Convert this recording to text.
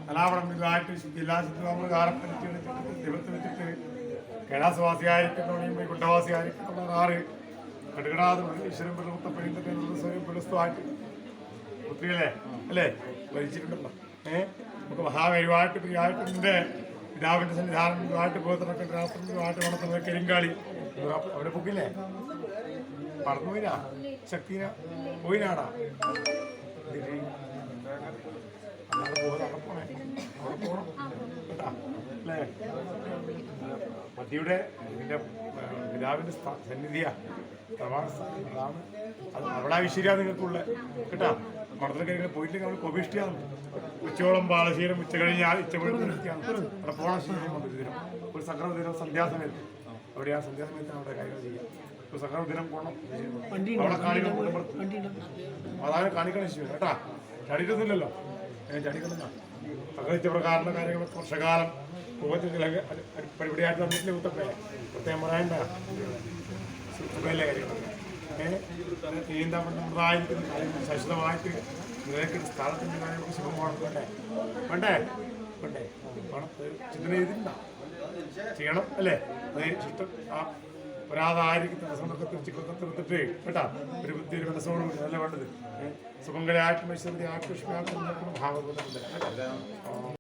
കലാപണം ഇതായിട്ട് ജില്ലാ ശുദ്ധ കാലപ്പറ്റി ദൈവത്തെ വെച്ചിട്ട് കൈലാസവാസിയായിരിക്കുന്നവനെയും കുണ്ടവാസിയായിരിക്കുന്ന ആറ് കടുകടാതെ ഈശ്വരൻ പുലർത്തപ്പഴിന്റെ സ്വയം പുലസ്തുമായിട്ട് ഒത്തിരിയല്ലേ അല്ലേ ഭരിച്ചിട്ടുണ്ടല്ലോ നമുക്ക് മഹാകരുവായിട്ട് പ്രിയമായിട്ട് നിന്റെ പിതാവിന്റെ സന്നിധാനം ഇതുമായിട്ട് പോകത്തിനൊക്കെ രാഷ്ട്രമായിട്ട് വളർത്തുന്ന കരിങ്കാളി അവിടെ പൊക്കില്ലേ പറന്നു പോയിനാ ശക്തിന പോയിനാടാ അല്ലേ മതിയുടെ നിന്റെ പിതാവിന്റെ സന്നിധിയാ അതാണ് അത് അവിടെ ഐശ്വര്യ നിങ്ങൾക്കുള്ള കേട്ടാ മഠത്തിലൊക്കെ ഇങ്ങനെ പോയിട്ടില്ലെങ്കിൽ നമ്മൾ കൊഭിഷ്ടിയാണ് ഉച്ചയോളം ബാലശീലം ഉച്ച കഴിഞ്ഞാൽ ഉച്ചപ്പെടുത്തിയാണ് അവിടെ പോണ ശീലം കൊണ്ടുവരും ഒരു സംക്രമ ദിനം സന്ധ്യാസമയത്ത് അവിടെ ആ സന്ധ്യാസമയത്താണ് അവിടെ കാര്യങ്ങൾ ചെയ്യുക ഒരു സംക്രമ ദിനം പോകണം അവിടെ കാണിക്കണം അതാണ് കാണിക്കണം ശിവൻ കേട്ടാ ചടിയിട്ടൊന്നുമില്ലല്ലോ ചടിക്കണമെന്ന സഹകരിച്ച പ്രകാരമുള്ള കാര്യങ്ങൾ വർഷകാലം പരിപാടിയായിട്ട് തന്നിട്ടില്ല കുത്തപ്പേ പ്രത്യേകം പറയണ്ട സുഖമല്ലേ കാര്യങ്ങളൊക്കെ നീന്താണ്ടായിരിക്കുന്ന ശാശ്വതമായിട്ട് നിലയ്ക്ക് സ്ഥലത്തിൻ്റെ കാര്യങ്ങൾക്ക് സുഖമാണ് വേണ്ടേ വേണ്ടേ വേണ്ടേ ചിന്തന ചെയ്തിട്ടുണ്ടോ ചെയ്യണം അല്ലേ അത് ഇഷ്ടം ആ ഒരാതായിരിക്കും തടസ്സമൊക്കെ തീർത്തിട്ട് കേട്ടാ ഒരു ബുദ്ധി ഒരു മനസ്സോട് നല്ല വേണ്ടത് സുഖങ്ങളായിട്ടും ഐശ്വര്യ ആകൃഷ്ണ ഭാവം